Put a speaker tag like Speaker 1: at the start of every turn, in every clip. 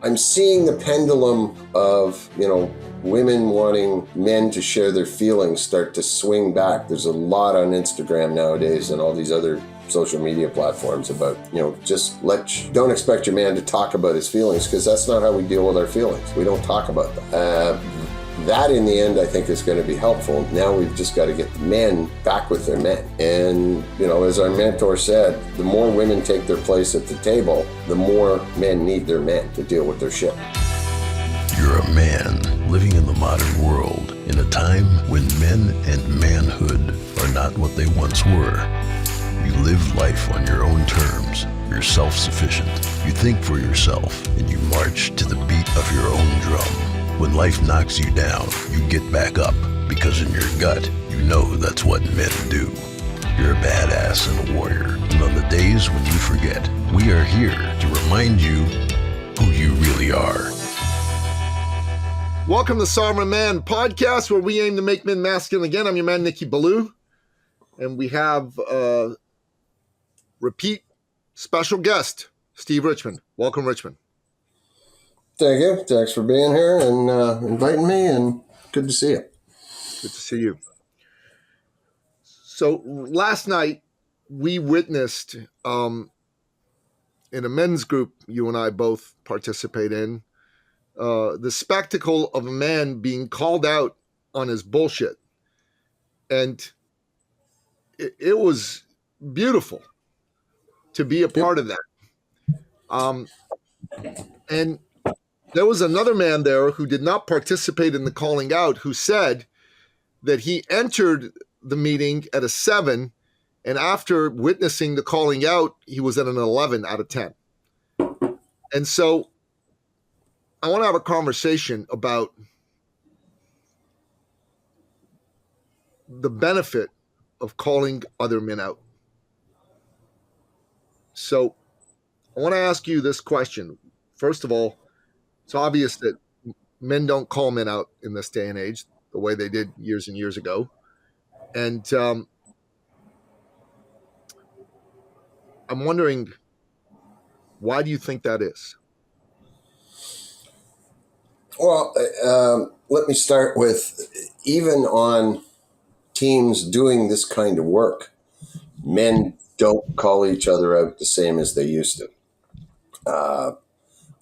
Speaker 1: I'm seeing the pendulum of, women wanting men to share their feelings start to swing back. There's a lot on Instagram nowadays and all these other social media platforms about, don't expect your man to talk about his feelings, because that's not how we deal with our feelings. We don't talk about them. That in the end, I think, is going to be helpful. Now we've just got to get the men back with their men. And, as our mentor said, the more women take their place at the table, the more men need their men to deal with their shit.
Speaker 2: You're a man living in the modern world in a time when men and manhood are not what they once were. You live life on your own terms. You're self-sufficient. You think for yourself, and you march to the beat of your own drum. When life knocks you down, you get back up, because in your gut, you know that's what men do. You're a badass and a warrior, and on the days when you forget, we are here to remind you who you really are.
Speaker 3: Welcome to Sovereign Man Podcast, where we aim to make men masculine again. I'm your man, Nicky Ballou, and we have a repeat special guest, Steve Richmond. Welcome, Richmond.
Speaker 1: Thank you. Thanks for being here and inviting me, and good to see you.
Speaker 3: Good to see you. So last night we witnessed in a men's group you and I both participate in, the spectacle of a man being called out on his bullshit. And it was beautiful to be a part of that. And there was another man there who did not participate in the calling out, who said that he entered the meeting at a 7, and after witnessing the calling out, he was at an 11 out of 10. And so I want to have a conversation about the benefit of calling other men out. So I want to ask you this question. First of all, it's obvious that men don't call men out in this day and age the way they did years and years ago. And I'm wondering, why do you think that is?
Speaker 1: Well, let me start with, even on teams doing this kind of work, men don't call each other out the same as they used to.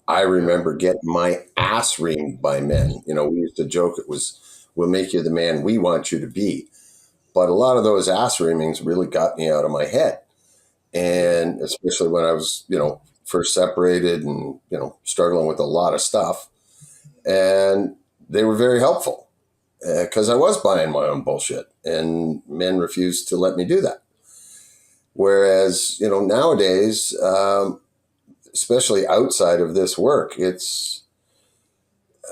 Speaker 1: I remember getting my ass reamed by men. We used to joke it was, we'll make you the man we want you to be. But a lot of those ass reamings really got me out of my head. And especially when I was, first separated and, struggling with a lot of stuff. And they were very helpful because I was buying my own bullshit, and men refused to let me do that. Whereas, nowadays, especially outside of this work, it's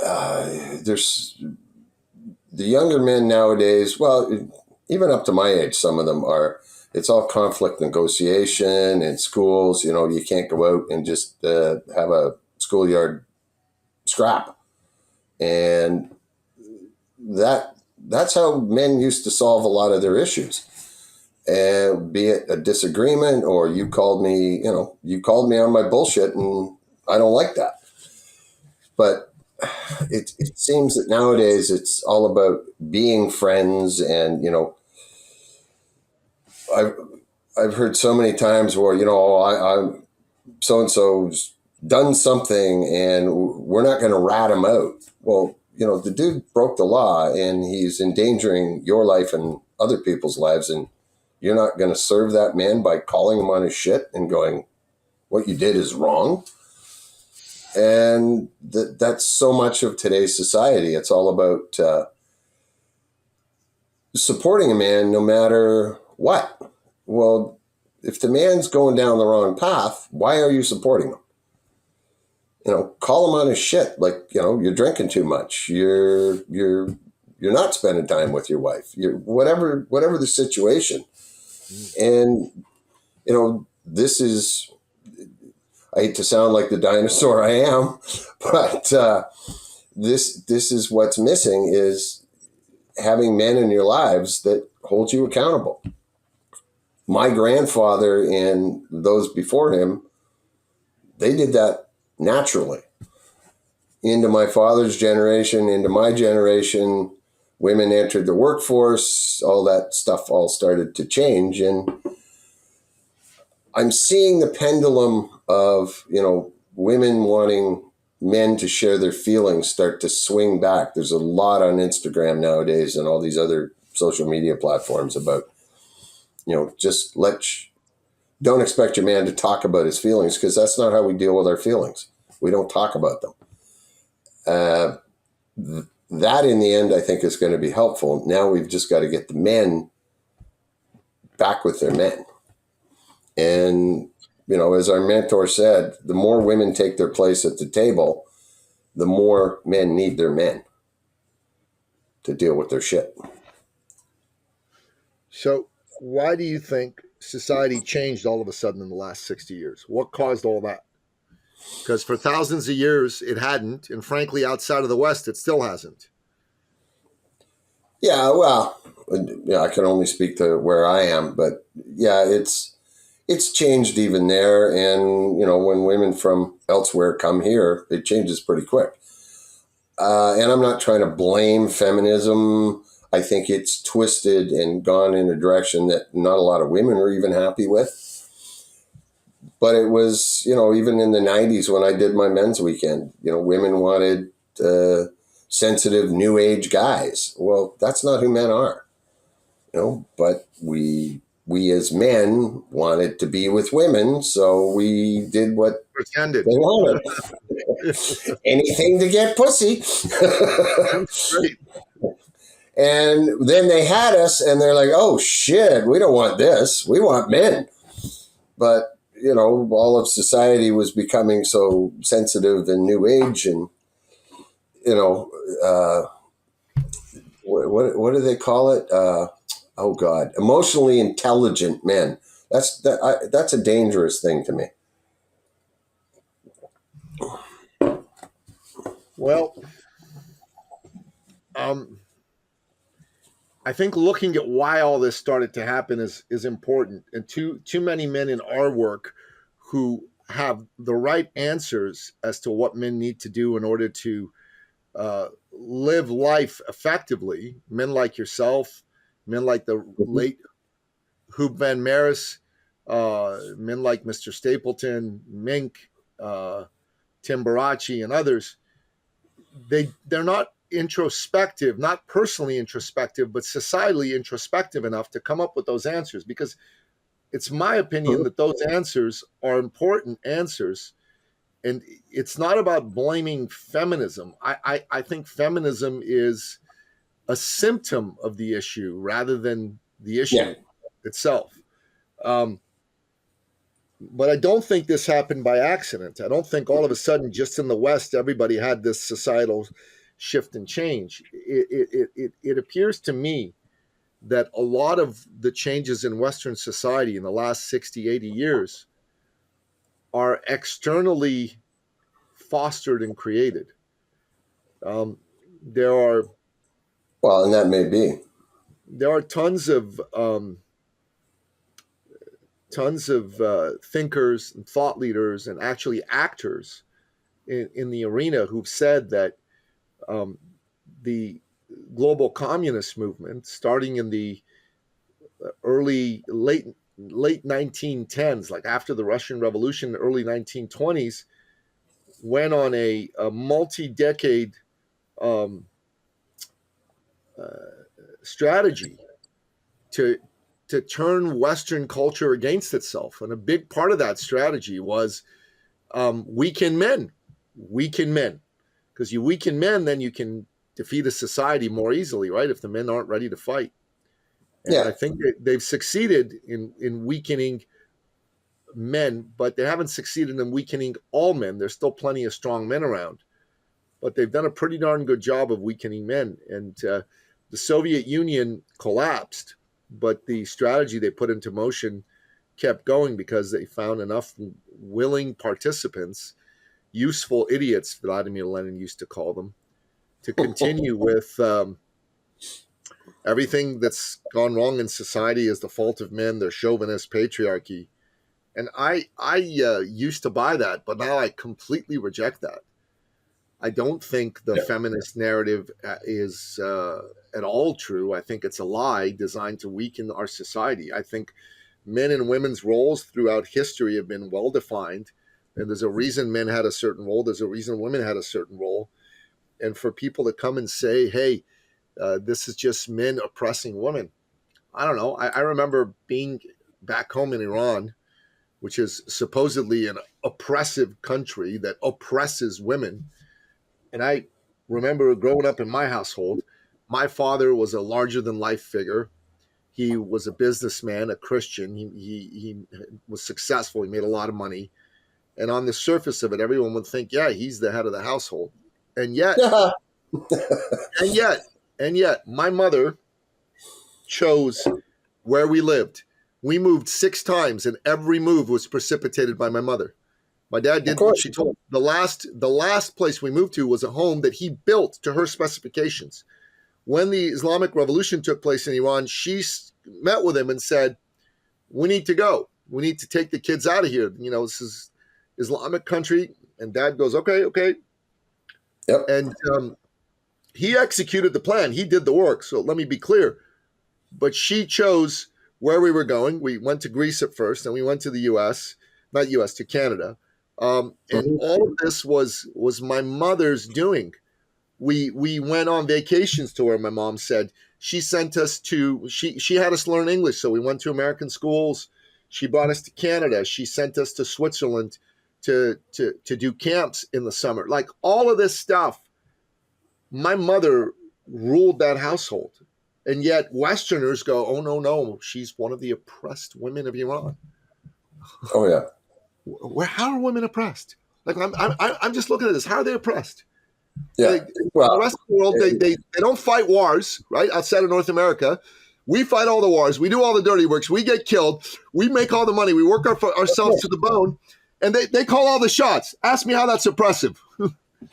Speaker 1: there's the younger men nowadays, well, even up to my age, some of them are, it's all conflict negotiation in schools. You can't go out and just have a schoolyard scrap. And that's how men used to solve a lot of their issues. And be it a disagreement, or you called me on my bullshit, and I don't like that. But it seems that nowadays it's all about being friends. And, I've heard so many times where, I'm so-and-so's done something and we're not going to rat him out. Well, the dude broke the law and he's endangering your life and other people's lives, and you're not going to serve that man by calling him on his shit and going, what you did is wrong. And that's so much of today's society. It's all about supporting a man no matter what. Well, if the man's going down the wrong path, why are you supporting him? Call him on his shit. Like, you're drinking too much. You're not spending time with your wife. Whatever the situation. And, this is, I hate to sound like the dinosaur I am, but this is what's missing, is having men in your lives that hold you accountable. My grandfather and those before him, they did that naturally. into my father's generation, into my generation, women entered the workforce, all that stuff all started to change. And I'm seeing the pendulum of, women wanting men to share their feelings start to swing back. There's a lot on Instagram nowadays and all these other social media platforms about, just don't expect your man to talk about his feelings, because that's not how we deal with our feelings. We don't talk about them. That in the end, I think, is going to be helpful. Now we've just got to get the men back with their men. And, as our mentor said, the more women take their place at the table, the more men need their men to deal with their shit.
Speaker 3: So why do you think society changed all of a sudden in the last 60 years? What caused all that? Because for thousands of years it hadn't, and frankly, outside of the West, it still hasn't.
Speaker 1: Yeah, well, I can only speak to where I am, but yeah, it's changed even there. And, when women from elsewhere come here, it changes pretty quick. And I'm not trying to blame feminism. I think it's twisted and gone in a direction that not a lot of women are even happy with. But it was, even in the 90s when I did my men's weekend, women wanted sensitive new age guys. Well, that's not who men are, but we as men wanted to be with women. So we did what
Speaker 3: Pretended.
Speaker 1: they wanted. Anything to get pussy.
Speaker 3: Right.
Speaker 1: And then they had us and they're like, oh shit, we don't want this. We want men. But, all of society was becoming so sensitive and new age and, what do they call it? Oh God, emotionally intelligent men. That's a dangerous thing to me.
Speaker 3: Well, I think looking at why all this started to happen is important. And too many men in our work who have the right answers as to what men need to do in order to live life effectively. Men like yourself, men like the late Hoop Van Maris, men like Mr. Stapleton, Mink, Tim Barachi, and others. They're not introspective, not personally introspective, but societally introspective enough to come up with those answers, because it's my opinion that those answers are important answers. And it's not about blaming feminism. I think feminism is a symptom of the issue rather than the issue itself. But I don't think this happened by accident. I don't think all of a sudden, just in the West, everybody had this societal shift and change. It appears to me that a lot of the changes in Western society in the last 60, 80 years are externally fostered and created. There are tons of thinkers and thought leaders and actually actors in the arena who've said that the global communist movement, starting in the late 1910s, like after the Russian Revolution, early 1920s, went on a multi-decade strategy to turn Western culture against itself. And a big part of that strategy was weaken men. Because you weaken men, then you can defeat a society more easily, right? If the men aren't ready to fight. And I think they've succeeded in weakening men, but they haven't succeeded in weakening all men. There's still plenty of strong men around, but they've done a pretty darn good job of weakening men. And the Soviet Union collapsed, but the strategy they put into motion kept going because they found enough willing participants, useful idiots, Vladimir Lenin used to call them, to continue with everything that's gone wrong in society is the fault of men, their chauvinist patriarchy. And I used to buy that, but now I completely reject that. I don't think the
Speaker 1: Yeah.
Speaker 3: feminist narrative is at all true. I think it's a lie designed to weaken our society. I think men and women's roles throughout history have been well defined, and there's a reason men had a certain role. There's a reason women had a certain role. And for people to come and say, "Hey, this is just men oppressing women," I don't know. I remember being back home in Iran, which is supposedly an oppressive country that oppresses women. And I remember growing up in my household, my father was a larger than life figure. He was a businessman, a Christian. He was successful. He made a lot of money. And on the surface of it, everyone would think, yeah, he's the head of the household. And yet, and yet, and yet, my mother chose where we lived. We moved 6 times, and every move was precipitated by my mother. My dad did what she told. The last place we moved to was a home that he built to her specifications. When the Islamic Revolution took place in Iran, she met with him and said, "We need to go. We need to take the kids out of here. You know, this is Islamic country." And Dad goes, "Okay, okay."
Speaker 1: Yep.
Speaker 3: And he executed the plan. He did the work. So let me be clear. But she chose where we were going. We went to Greece at first, and we went to the U.S., not U.S., to Canada. And all of this was my mother's doing. We went on vacations to where my mom said. She sent us to, she had us learn English. So we went to American schools. She brought us to Canada. She sent us to Switzerland to do camps in the summer. Like all of this stuff, my mother ruled that household. And yet Westerners go, "Oh, no, she's one of the oppressed women of Iran."
Speaker 1: Oh, yeah.
Speaker 3: How are women oppressed? Like I'm just looking at this. How are they oppressed?
Speaker 1: Yeah. Well,
Speaker 3: the rest of the world, they don't fight wars, right? Outside of North America, we fight all the wars. We do all the dirty works. We get killed. We make all the money. We work ourselves to the bone, and they call all the shots. Ask me how that's oppressive,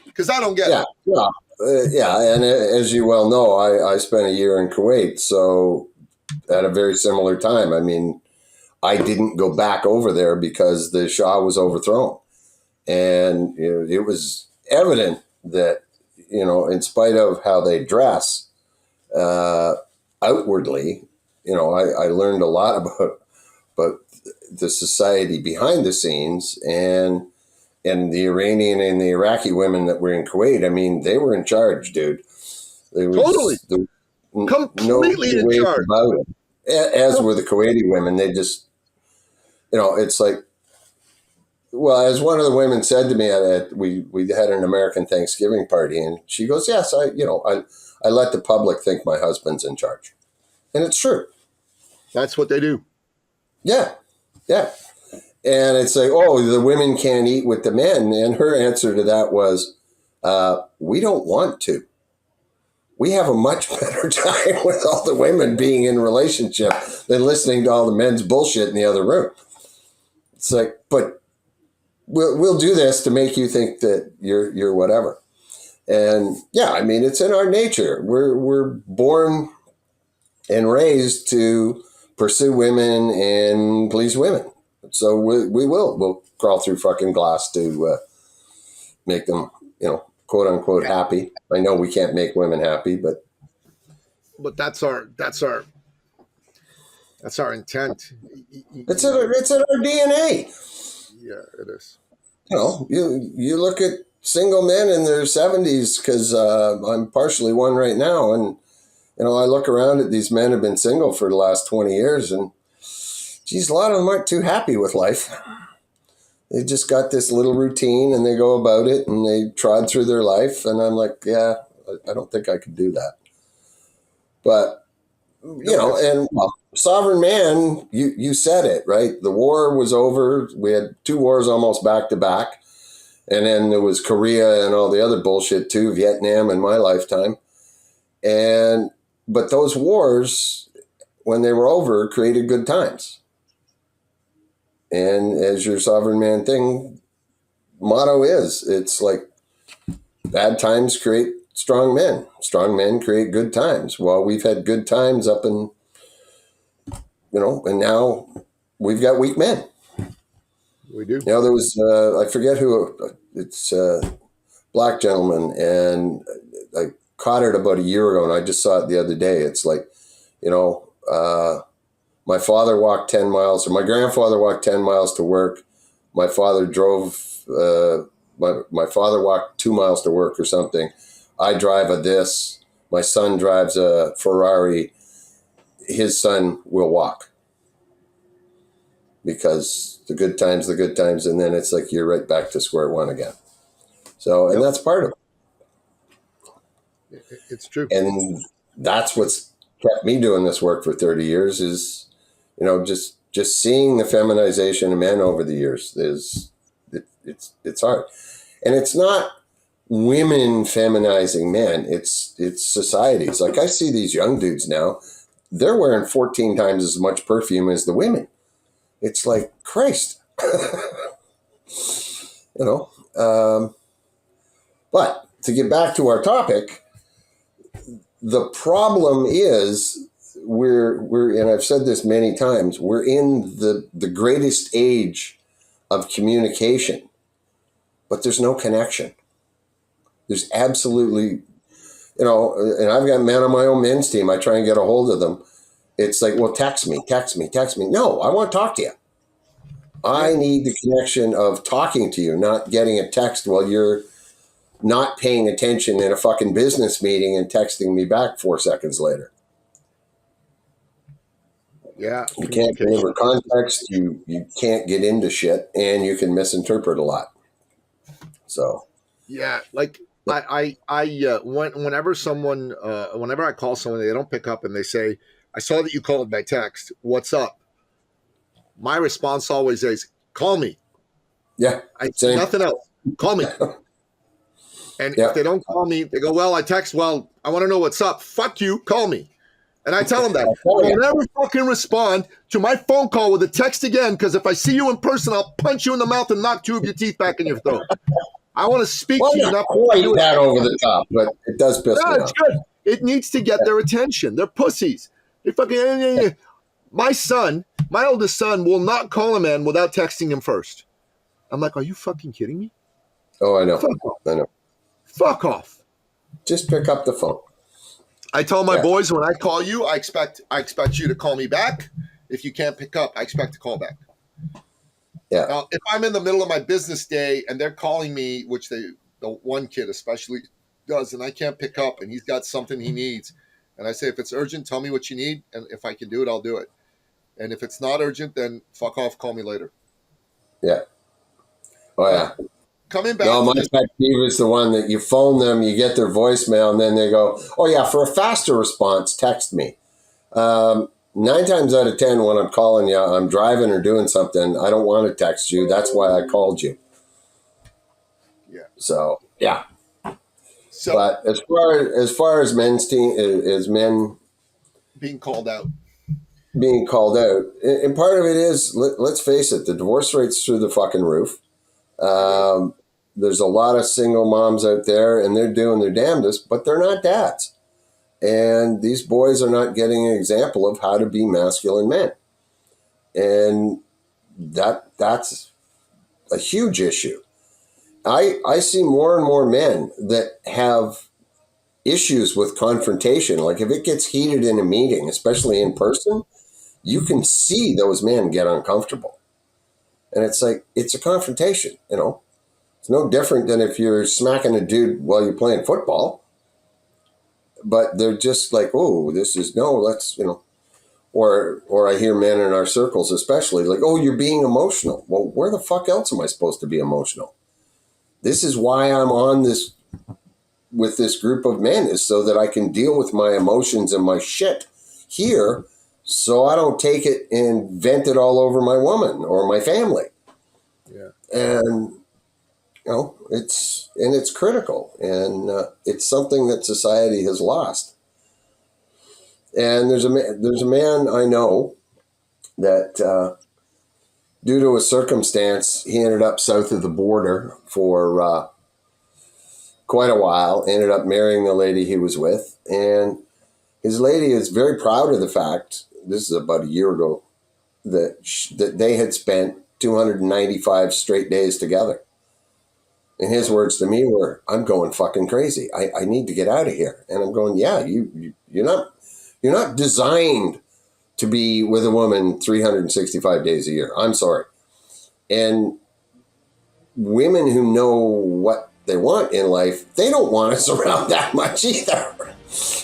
Speaker 3: because I don't get it.
Speaker 1: Well, and as you well know, I spent a year in Kuwait, so at a very similar time. I mean, I didn't go back over there because the Shah was overthrown. And it was evident that, in spite of how they dress outwardly, I learned a lot about the society behind the scenes and the Iranian and the Iraqi women that were in Kuwait. I mean, they were in charge, dude.
Speaker 3: Totally. Completely
Speaker 1: no
Speaker 3: in
Speaker 1: way
Speaker 3: charge.
Speaker 1: about it. As were the Kuwaiti women. They just, it's like, well, as one of the women said to me, we had an American Thanksgiving party, and she goes, "Yes, I let the public think my husband's in charge," and it's true.
Speaker 3: That's what they do.
Speaker 1: Yeah, yeah, and it's like, "Oh, the women can't eat with the men," and her answer to that was, "We don't want to. We have a much better time with all the women being in relationship than listening to all the men's bullshit in the other room." It's like, but we'll do this to make you think that you're whatever. And yeah, I mean, it's in our nature. We're born and raised to pursue women and please women. So we'll crawl through fucking glass to make them, quote unquote happy. I know we can't make women happy, but
Speaker 3: that's our intent.
Speaker 1: It's in our DNA.
Speaker 3: Yeah, it is.
Speaker 1: You look at single men in their 70s, because I'm partially one right now, and I look around at these men who've been single for the last 20 years, and geez, a lot of them aren't too happy with life. They just got this little routine, and they go about it, and they trod through their life, and I'm like, yeah, I don't think I could do that. But and sovereign man, you said it, right? The war was over. We had 2 wars almost back to back. And then there was Korea and all the other bullshit too, Vietnam in my lifetime. But those wars, when they were over, created good times. And as your sovereign man thing motto is, it's like bad times create strong men. Strong men create good times. Well, we've had good times up in, and now we've got weak men.
Speaker 3: We do.
Speaker 1: There was, I forget who, it's black gentleman, and I caught it about a year ago, and I just saw it the other day. It's like, my father walked 10 miles, or my grandfather walked 10 miles to work. My father drove, my father walked 2 miles to work or something. I drive a this. My son drives a Ferrari. His son will walk. Because the good times, and then it's like you're right back to square one again. So, and that's part of
Speaker 3: it. It's true.
Speaker 1: And that's what's kept me doing this work for 30 years is, just seeing the feminization of men over the years it's hard. And it's not women feminizing men. It's societies. Like I see these young dudes now, they're wearing 14 times as much perfume as the women. It's like, Christ, but to get back to our topic, the problem is we're and I've said this many times, we're in the greatest age of communication, but there's no connection. There's absolutely, and I've got men on my own men's team. I try and get a hold of them. It's like, well, text me. No, I want to talk to you. I need the connection of talking to you, not getting a text while you're not paying attention in a fucking business meeting and texting me back 4 seconds later.
Speaker 3: Yeah.
Speaker 1: You can't deliver context. You can't get into shit, and you can misinterpret a lot. So.
Speaker 3: Yeah. Like whenever I call someone, they don't pick up and they say, I saw that you called by text. What's up? My response always is, call me.
Speaker 1: Yeah.
Speaker 3: I say nothing else. Call me. And if they don't call me, they go, well, I text, well, I want to know what's up. Fuck you. Call me. And I tell them that. I'll never fucking respond to my phone call with a text again, because if I see you in person, I'll punch you in the mouth and knock 2 of your teeth back in your throat. I want to speak to you.
Speaker 1: Not quite that over the top, but it does piss me off.
Speaker 3: It's good. It needs to get their attention. They're pussies. They fucking. My oldest son will not call a man without texting him first. I'm like, are you fucking kidding me?
Speaker 1: Oh, I know. I know.
Speaker 3: Fuck off.
Speaker 1: Just pick up the phone.
Speaker 3: I tell my boys, when I call you, I expect you to call me back. If you can't pick up, I expect to call back.
Speaker 1: Yeah.
Speaker 3: Now, if I'm in the middle of my business day and they're calling me, which the one kid especially does, and I can't pick up, and he's got something he needs, and I say, if it's urgent, tell me what you need, and if I can do it, I'll do it. And if it's not urgent, then fuck off, call me later.
Speaker 1: Yeah. Oh, yeah.
Speaker 3: Coming back.
Speaker 1: No, my pet peeve is the one that you phone them, you get their voicemail, and then they go, oh, yeah, for a faster response, text me. 9 times out of 10, when I'm calling you, I'm driving or doing something. I don't want to text you. That's why I called you.
Speaker 3: Yeah.
Speaker 1: So, yeah. But as far as men's team, as men
Speaker 3: being called out,
Speaker 1: and part of it is, let's face it, the divorce rate's through the fucking roof. There's a lot of single moms out there, and they're doing their damnedest, but they're not dads. And these boys are not getting an example of how to be masculine men. And that's a huge issue. I see more and more men that have issues with confrontation. Like if it gets heated in a meeting, especially in person, you can see those men get uncomfortable. And it's like, it's a confrontation, It's no different than if you're smacking a dude while you're playing football. But they're just like, oh, let's, or I hear men in our circles especially like, oh, you're being emotional. Well, where the fuck else am I supposed to be emotional? This is why I'm on this with this group of men, is so that I can deal with my emotions and my shit here, so I don't take it and vent it all over my woman or my family.
Speaker 3: Yeah.
Speaker 1: And it's critical, and it's something that society has lost. And there's a man I know that due to a circumstance, he ended up south of the border for quite a while, ended up marrying the lady he was with, and his lady is very proud of the fact, this is about a year ago, that they had spent 295 straight days together. And his words to me were, "I'm going fucking crazy. I need to get out of here." And I'm going, "Yeah, you're not designed to be with a woman 365 days a year. I'm sorry." And women who know what they want in life, they don't want us around that much either.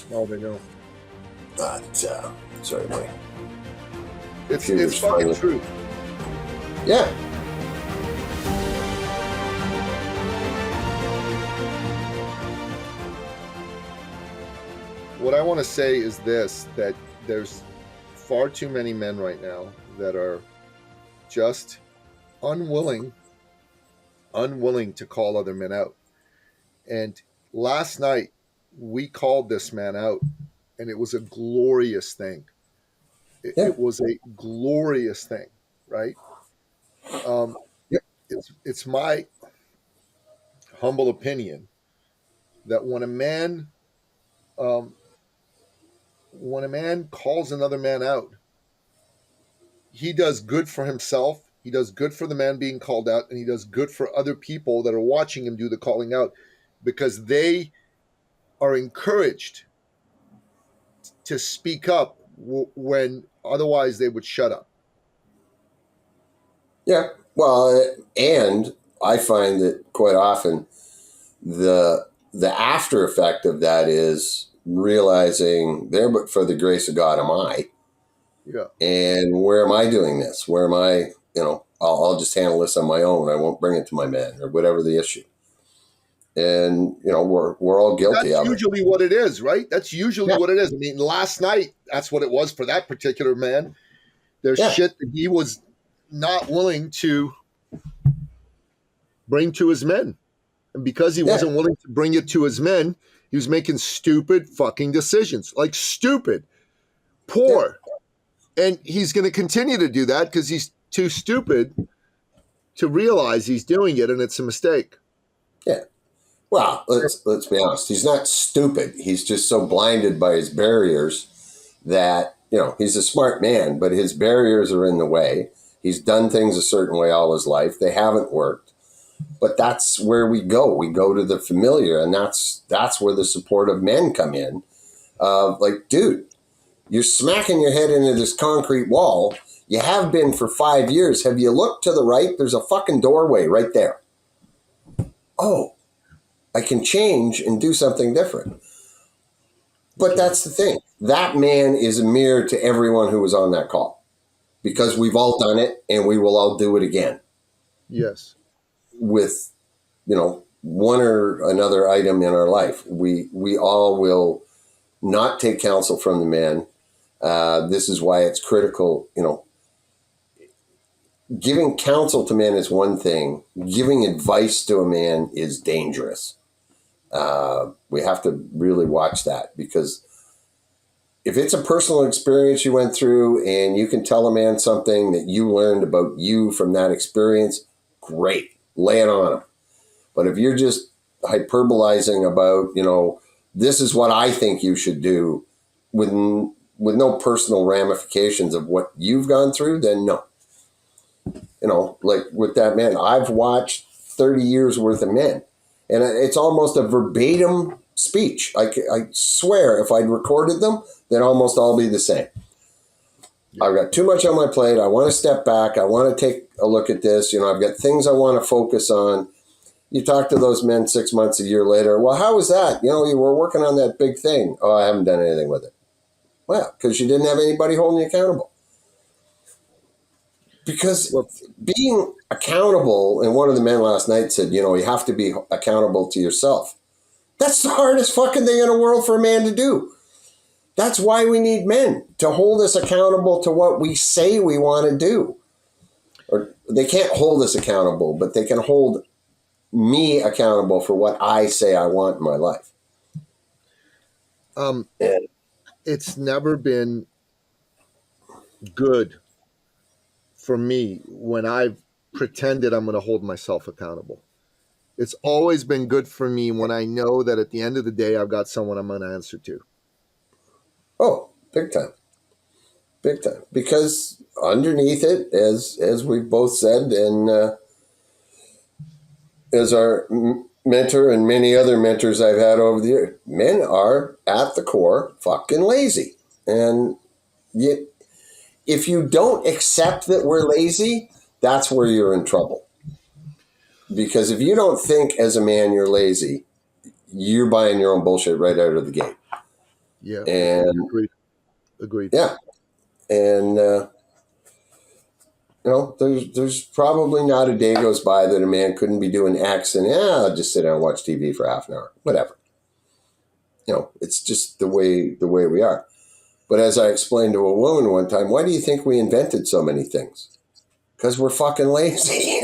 Speaker 3: No, they don't.
Speaker 1: But sorry, my
Speaker 3: It's
Speaker 1: computer's
Speaker 3: fucking
Speaker 1: finally-
Speaker 3: true.
Speaker 1: Yeah.
Speaker 3: What I want to say is this, that there's far too many men right now that are just unwilling to call other men out. And last night we called this man out, and it was a glorious thing. It was a glorious thing, right? It's my humble opinion that when a man calls another man out, he does good for himself, he does good for the man being called out, and he does good for other people that are watching him do the calling out, because they are encouraged to speak up when otherwise they would shut up.
Speaker 1: Yeah. Well, and I find that quite often the after effect of that is realizing there, but for the grace of God am I.
Speaker 3: Yeah.
Speaker 1: And where am I doing this? Where am I? I'll just handle this on my own. I won't bring it to my man or whatever the issue. And we're all guilty
Speaker 3: That's
Speaker 1: of it.
Speaker 3: usually what it is, right? That's usually
Speaker 1: Yeah.
Speaker 3: what it is. I mean, last night, that's what it was for that particular man. There's shit that he was not willing to bring to his men. And because he wasn't willing to bring it to his men, he was making stupid fucking decisions. Like stupid, poor. Yeah. And he's going to continue to do that because he's too stupid to realize he's doing it and it's a mistake.
Speaker 1: Yeah. Well, let's be honest. He's not stupid. He's just so blinded by his barriers that, he's a smart man, but his barriers are in the way. He's done things a certain way all his life. They haven't worked. But that's where we go. We go to the familiar, and that's where the supportive men come in. Like, dude, you're smacking your head into this concrete wall. You have been for 5 years. Have you looked to the right? There's a fucking doorway right there. Oh, I can change and do something different. But that's the thing. That man is a mirror to everyone who was on that call, because we've all done it and we will all do it again.
Speaker 3: Yes.
Speaker 1: With, one or another item in our life. We all will not take counsel from the man. This is why it's critical, giving counsel to men is one thing. Giving advice to a man is dangerous. We have to really watch that, because if it's a personal experience you went through and you can tell a man something that you learned about you from that experience, great, lay it on him. But if you're just hyperbolizing about, this is what I think you should do with no personal ramifications of what you've gone through, then no. Like with that man, I've watched 30 years worth of men, and it's almost a verbatim speech. I swear if I'd recorded them, they'd almost all be the same. Yeah. I've got too much on my plate. I want to step back. I want to take a look at this. I've got things I want to focus on. You talk to those men 6 months, a year later. Well, how was that? You were working on that big thing. Oh, I haven't done anything with it. Well, because you didn't have anybody holding you accountable. Because being accountable, and one of the men last night said, you have to be accountable to yourself. That's the hardest fucking thing in the world for a man to do. That's why we need men, to hold us accountable to what we say we want to do. Or they can't hold us accountable, but they can hold me accountable for what I say I want in my life.
Speaker 3: It's never been good for me when I've pretended I'm going to hold myself accountable. It's always been good for me when I know that at the end of the day, I've got someone I'm going to answer to.
Speaker 1: Oh, big time. Big time. Because underneath it, as we've both said, and as our mentor and many other mentors I've had over the years, men are at the core fucking lazy. And yet, if you don't accept that we're lazy, that's where you're in trouble. Because if you don't think as a man you're lazy, you're buying your own bullshit right out of the gate.
Speaker 3: Yeah.
Speaker 1: And
Speaker 3: Agreed.
Speaker 1: Yeah. And, there's probably not a day goes by that a man couldn't be doing X and I'll just sit down and watch TV for half an hour, whatever. It's just the way we are. But as I explained to a woman one time, why do you think we invented so many things? Because we're fucking lazy.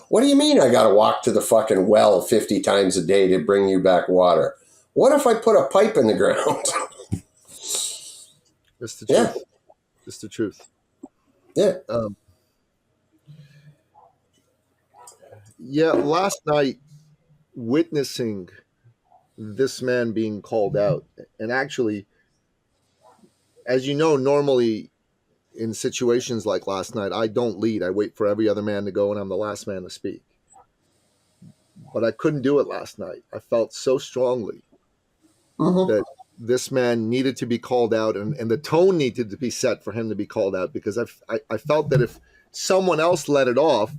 Speaker 1: What do you mean I got to walk to the fucking well 50 times a day to bring you back water? What if I put a pipe in the ground?
Speaker 3: That's the truth.
Speaker 1: Yeah.
Speaker 3: That's the truth.
Speaker 1: Yeah.
Speaker 3: Last night, witnessing this man being called out, and actually, as you know, normally in situations like last night, I don't lead. I wait for every other man to go, and I'm the last man to speak. But I couldn't do it last night. I felt so strongly that this man needed to be called out, and the tone needed to be set for him to be called out, because I felt that if someone else let it off,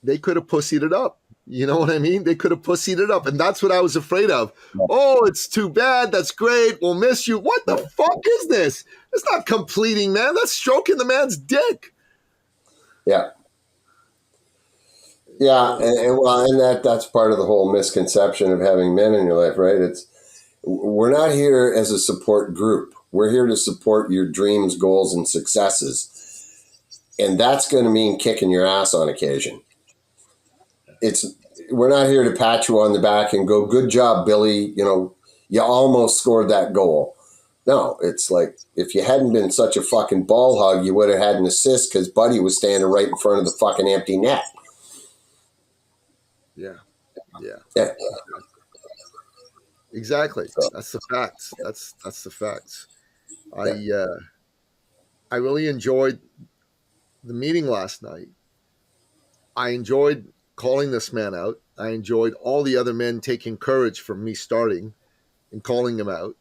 Speaker 3: they could have pussied it up. You know what I mean? They could have pussied it up. And that's what I was afraid of. Oh, it's too bad. That's great. We'll miss you. What the fuck is this? It's not completing, man. That's stroking the man's dick.
Speaker 1: Yeah. Yeah. And that's part of the whole misconception of having men in your life, right? We're not here as a support group. We're here to support your dreams, goals, and successes. And that's going to mean kicking your ass on occasion. We're not here to pat you on the back and go, good job, Billy. You almost scored that goal. No, it's like, if you hadn't been such a fucking ball hog, you would have had an assist because Buddy was standing right in front of the fucking empty net.
Speaker 3: Yeah.
Speaker 1: Yeah.
Speaker 3: Exactly. That's the facts. That's the facts. I really enjoyed the meeting last night. I enjoyed calling this man out. I enjoyed all the other men taking courage from me starting and calling him out.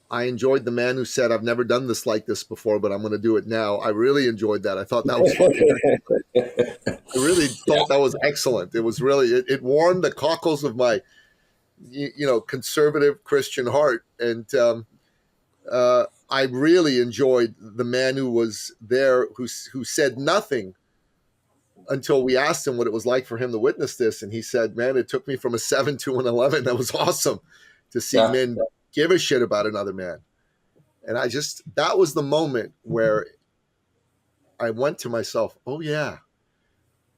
Speaker 3: I enjoyed the man who said, I've never done this like this before, but I'm going to do it now. I really enjoyed that. I thought that was I really thought that was excellent. It was really, it warmed the cockles of my, conservative Christian heart. And I really enjoyed the man who was there, who said nothing until we asked him what it was like for him to witness this. And he said, man, it took me from a 7 to an 11. That was awesome to see men give a shit about another man. And that was the moment where I went to myself, oh yeah,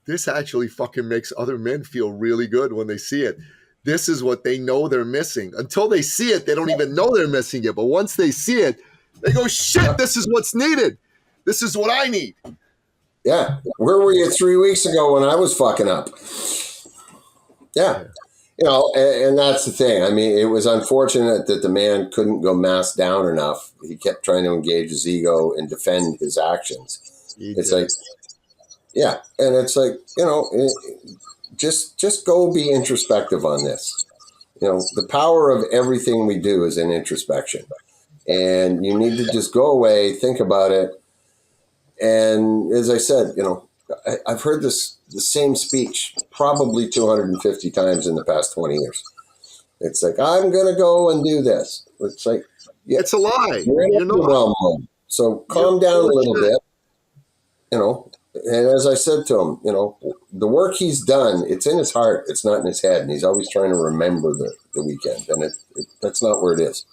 Speaker 3: this actually fucking makes other men feel really good when they see it. This is what they know they're missing. Until they see it, they don't even know they're missing it. But once they see it, they go, shit, this is what's needed. This is what I need.
Speaker 1: Yeah. Where were you 3 weeks ago when I was fucking up? Yeah. And that's the thing. I mean, it was unfortunate that the man couldn't go mask down enough. He kept trying to engage his ego and defend his actions. It's like, yeah. And it's like, just go be introspective on this. The power of everything we do is in introspection. And you need to just go away, think about it. And as I said, I've heard the same speech probably 250 times in the past 20 years. It's like, I'm going to go and do this. It's like, yeah,
Speaker 3: it's a lie.
Speaker 1: You're not. So calm down a little bit, and as I said to him, the work he's done, it's in his heart. It's not in his head. And he's always trying to remember the weekend. And that's not where it is.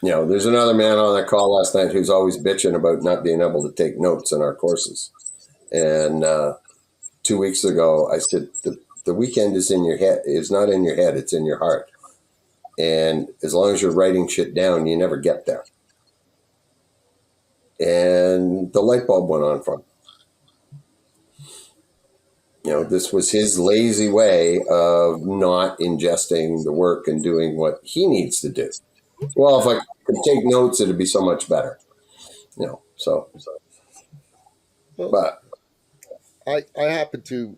Speaker 1: No. There's another man on that call last night who's always bitching about not being able to take notes in our courses. And 2 weeks ago, I said, the weekend is in your head. It's not in your head. It's in your heart. And as long as you're writing shit down, you never get there. And the light bulb went on for him. This was his lazy way of not ingesting the work and doing what he needs to do. Well, if I could take notes, it'd be so much better. But
Speaker 3: I happen to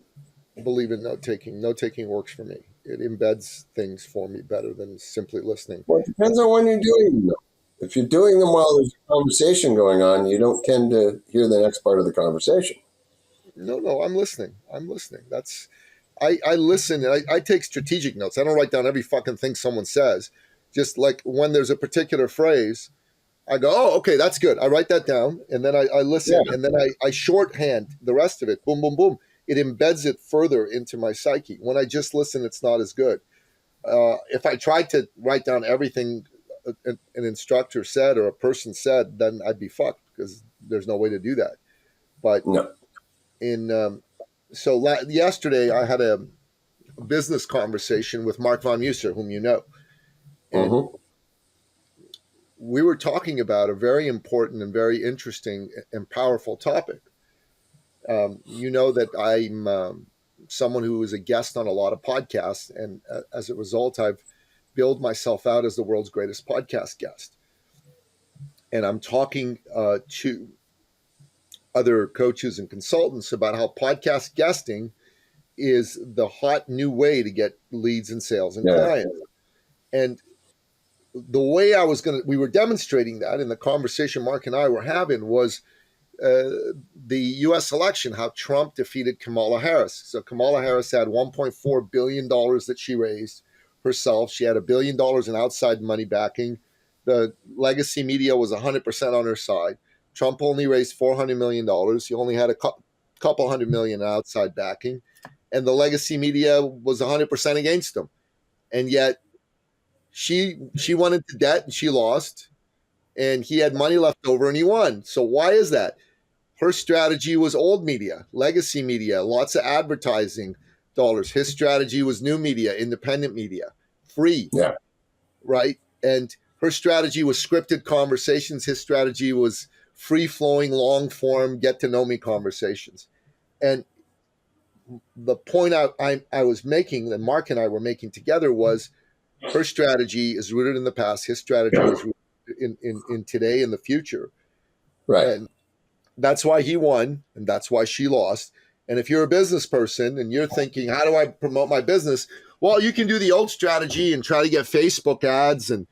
Speaker 3: believe in note taking. Note taking works for me. It embeds things for me better than simply listening.
Speaker 1: Well, it depends on when you're doing them. If you're doing them while there's a conversation going on, you don't tend to hear the next part of the conversation.
Speaker 3: No, I'm listening. I'm listening. I listen and I take strategic notes. I don't write down every fucking thing someone says. Just like when there's a particular phrase, I go, oh, okay, that's good. I write that down and then I listen and then I shorthand the rest of it. Boom, boom, boom. It embeds it further into my psyche. When I just listen, it's not as good. If I tried to write down everything an instructor said or a person said, then I'd be fucked because there's no way to do that. But
Speaker 1: No.
Speaker 3: yesterday I had a business conversation with Mark von Musser, whom you know. And we were talking about a very important and very interesting and powerful topic. You know that I'm someone who is a guest on a lot of podcasts, and as a result, I've billed myself out as the world's greatest podcast guest. And I'm talking to other coaches and consultants about how podcast guesting is the hot new way to get leads and sales and clients. And the way we were demonstrating that in the conversation Mark and I were having was the U.S. election, how Trump defeated Kamala Harris. So Kamala Harris had $1.4 billion that she raised herself. She had $1 billion in outside money backing. The legacy media was 100% on her side. Trump only raised $400 million. He only had a couple $100 million outside backing. And the legacy media was 100% against him. And yet she went into debt and she lost. And he had money left over and he won. So why is that? Her strategy was old media, legacy media, lots of advertising dollars. His strategy was new media, independent media, free.
Speaker 1: Yeah.
Speaker 3: Right? And her strategy was scripted conversations. His strategy was free-flowing, long-form, get-to-know-me conversations. And the point I was making, that Mark and I were making together, was her strategy is rooted in the past. His strategy is rooted in today and the future.
Speaker 1: Right.
Speaker 3: And that's why he won, and that's why she lost. And if you're a business person and you're thinking, how do I promote my business? Well, you can do the old strategy and try to get Facebook ads and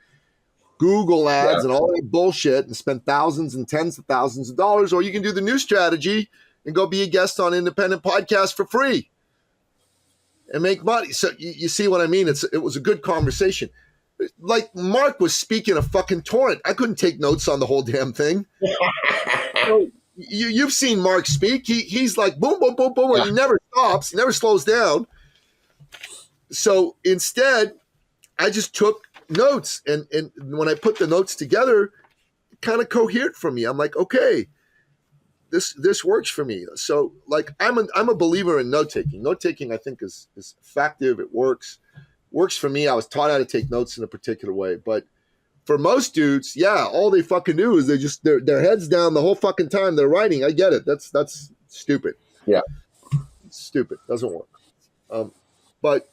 Speaker 3: Google ads and all that bullshit and spend thousands and tens of thousands of dollars, or you can do the new strategy and go be a guest on independent podcasts for free and make money. So you see what I mean? It was a good conversation. Like Mark was speaking a fucking torrent. I couldn't take notes on the whole damn thing. So you've seen Mark speak. He's like boom, boom, boom, boom, and he never stops. He never slows down. So instead, I just took notes, and when I put the notes together, it kind of cohered for me. I'm like, okay, this works for me. So like I'm a believer in note taking. Note taking, I think, is effective. It works for me. I was taught how to take notes in a particular way, but for most dudes, all they fucking do is they just their heads down the whole fucking time they're writing. I get it. That's stupid.
Speaker 1: Yeah,
Speaker 3: it's stupid. Doesn't work. But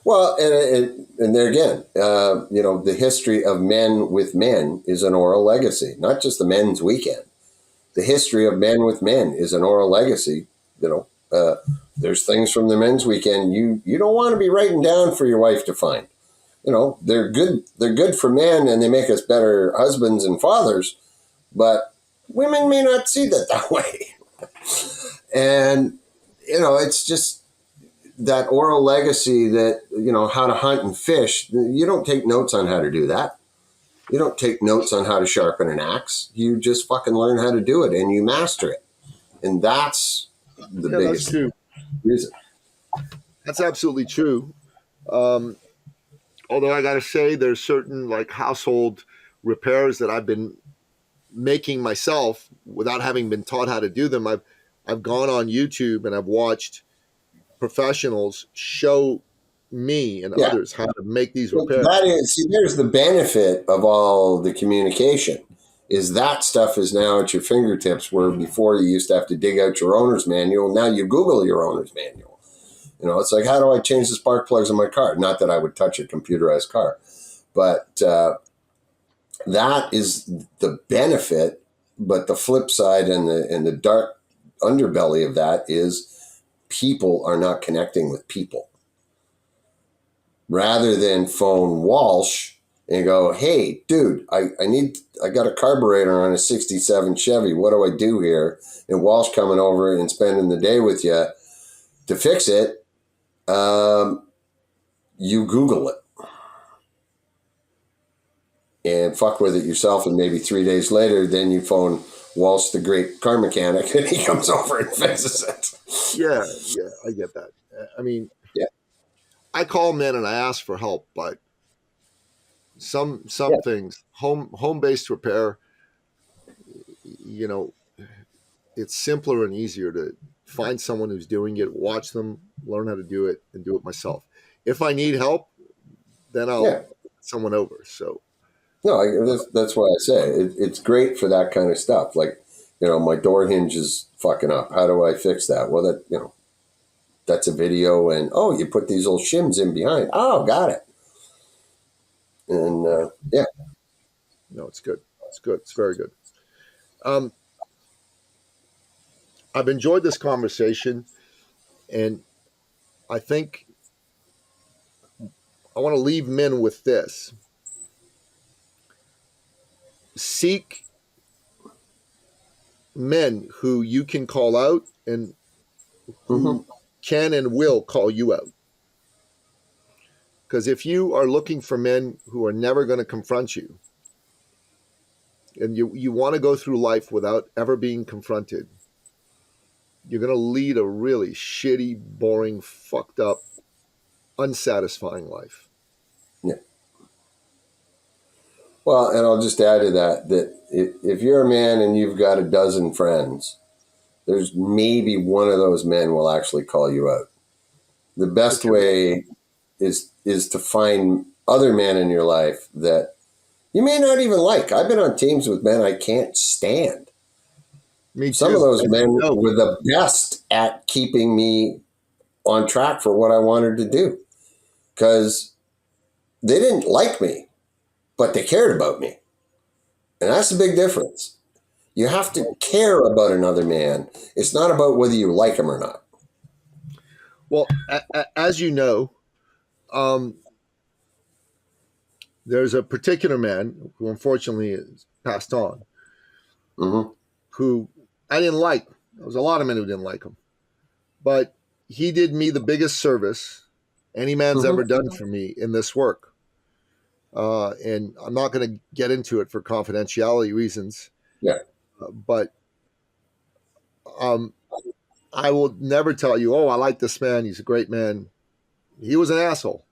Speaker 1: well, and there again, the history of men with men is an oral legacy, not just the men's weekend. The history of men with men is an oral legacy. There's things from the men's weekend you don't want to be writing down for your wife to find. They're good. They're good for men, and they make us better husbands and fathers. But women may not see that way. And it's just that oral legacy that how to hunt and fish. You don't take notes on how to do that. You don't take notes on how to sharpen an axe. You just fucking learn how to do it, and you master it. And that's the biggest reason.
Speaker 3: That's absolutely true. Although I got to say, there's certain like household repairs that I've been making myself without having been taught how to do them. I've gone on YouTube and I've watched professionals show me and others how to make these repairs.
Speaker 1: There's the benefit of all the communication. Is that stuff is now at your fingertips, where before you used to have to dig out your owner's manual. Now you Google your owner's manual. It's like, how do I change the spark plugs in my car? Not that I would touch a computerized car, but that is the benefit. But the flip side and the dark underbelly of that is people are not connecting with people. Rather than phone Walsh and go, hey, dude, I got a carburetor on a 67 Chevy. What do I do here? And Walsh coming over and spending the day with you to fix it. You Google it and fuck with it yourself. And maybe 3 days later, then you phone Walsh, the great car mechanic, and he comes over and fixes it.
Speaker 3: Yeah, I get that. I mean,
Speaker 1: yeah,
Speaker 3: I call men and I ask for help, but some things, home-based repair, you know, it's simpler and easier to find someone who's doing it, watch them, learn how to do it, and do it myself. If I need help, then I'll get someone over. So,
Speaker 1: no, that's why I say it's great for that kind of stuff. Like, my door hinge is fucking up. How do I fix that? Well, that's a video, and you put these little shims in behind. Oh, got it. And
Speaker 3: no, it's good. It's good. It's very good. I've enjoyed this conversation, and I think I want to leave men with this. Seek men who you can call out and who can and will call you out. Because if you are looking for men who are never going to confront you, and you want to go through life without ever being confronted, you're going to lead a really shitty, boring, fucked up, unsatisfying life.
Speaker 1: Yeah. Well, and I'll just add to that if you're a man and you've got a dozen friends, there's maybe one of those men will actually call you out. The best way is to find other men in your life that you may not even like. I've been on teams with men I can't stand.
Speaker 3: Me too.
Speaker 1: Some of those men were the best at keeping me on track for what I wanted to do, because they didn't like me, but they cared about me. And that's the big difference. You have to care about another man. It's not about whether you like him or not.
Speaker 3: Well, as you know, there's a particular man who unfortunately has passed on, who I didn't like. There was a lot of men who didn't like him. But he did me the biggest service any man's ever done for me in this work. And I'm not going to get into it for confidentiality reasons.
Speaker 1: Yeah.
Speaker 3: But I will never tell you, I like this man. He's a great man. He was an asshole.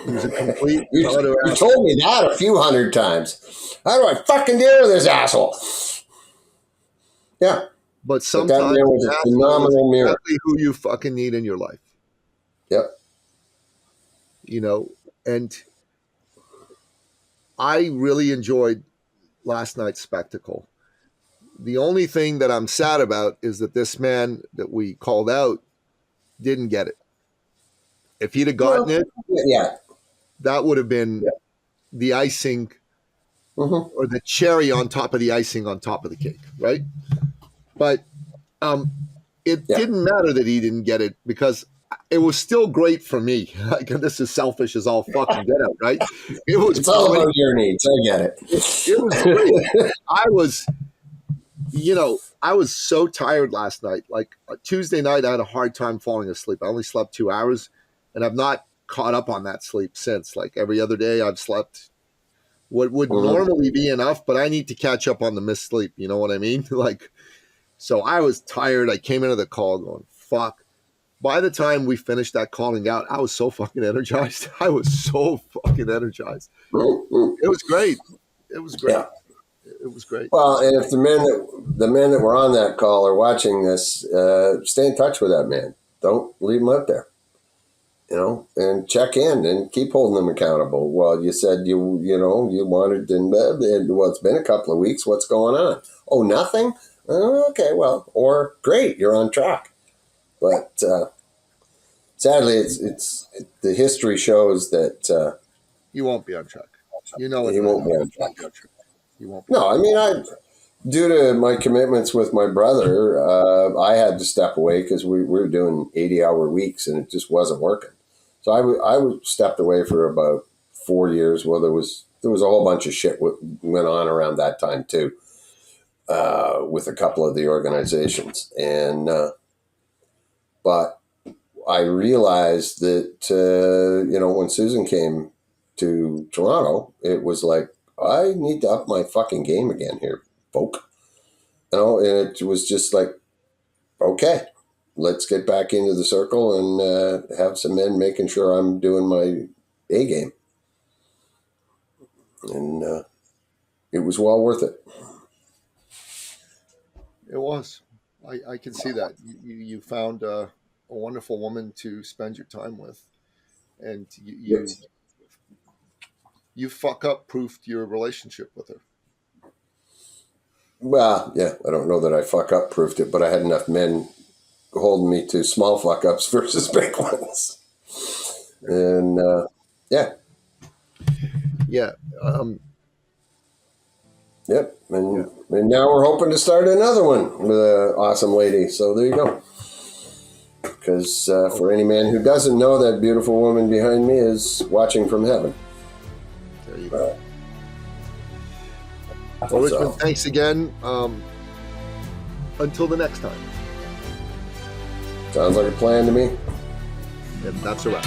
Speaker 3: He was a complete
Speaker 1: you told me that a few hundred times. How do I fucking deal with this asshole? Yeah.
Speaker 3: But sometimes
Speaker 1: that was a phenomenal mirror.
Speaker 3: Exactly who you fucking need in your life.
Speaker 1: Yep.
Speaker 3: And I really enjoyed last night's spectacle. The only thing that I'm sad about is that this man that we called out didn't get it. If he'd have gotten it, that would have been the icing or the cherry on top of the icing on top of the cake, right? But it didn't matter that he didn't get it, because it was still great for me. Like, this is selfish as all fucking get out, right?
Speaker 1: It's all about your needs. I get it.
Speaker 3: It was great. I was so tired last night. Like, Tuesday night, I had a hard time falling asleep. I only slept 2 hours, and I've not caught up on that sleep since. Like, every other day I've slept what would normally be enough, but I need to catch up on the missed sleep. You know what I mean? So I was tired. I came into the call going, fuck. By the time we finished that calling out, I was so fucking energized. It was great. It was great.
Speaker 1: Yeah.
Speaker 3: It was great.
Speaker 1: Well, and if the men that were on that call are watching this, stay in touch with that man. Don't leave him out there. And check in and keep holding them accountable. Well, you said you wanted, and it's been a couple of weeks. What's going on? Oh, nothing? Okay, well, or great, you're on track. But sadly, it's the history shows that
Speaker 3: you won't be on track.
Speaker 1: He won't be on track.
Speaker 3: You won't be.
Speaker 1: No, I mean, due to my commitments with my brother, I had to step away because we were doing 80-hour weeks and it just wasn't working. So I stepped away for about 4 years. Well, there was a whole bunch of shit went on around that time too, with a couple of the organizations. And but I realized that, when Susan came to Toronto, it was like, I need to up my fucking game again here, folk. And it was just like, okay, let's get back into the circle and have some men making sure I'm doing my A game. And it was well worth it.
Speaker 3: It was. I can see that. You found a wonderful woman to spend your time with. And
Speaker 1: Yes.
Speaker 3: you fuck up proofed your relationship with her.
Speaker 1: Well, yeah, I don't know that I fuck up proofed it, but I had enough men holding me to small fuck ups versus big ones. And yeah.
Speaker 3: Yeah.
Speaker 1: Yep. And now we're hoping to start another one with an awesome lady. So there you go. Because for any man who doesn't know, that beautiful woman behind me is watching from heaven.
Speaker 3: There you go. Well, Richmond, thanks again. Until the next time.
Speaker 1: Sounds like a plan to me.
Speaker 3: And that's a wrap.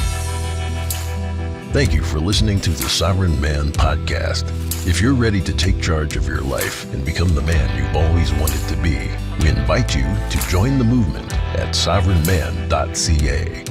Speaker 2: Thank you for listening to the Sovereign Man Podcast. If you're ready to take charge of your life and become the man you've always wanted to be, we invite you to join the movement at sovereignman.ca.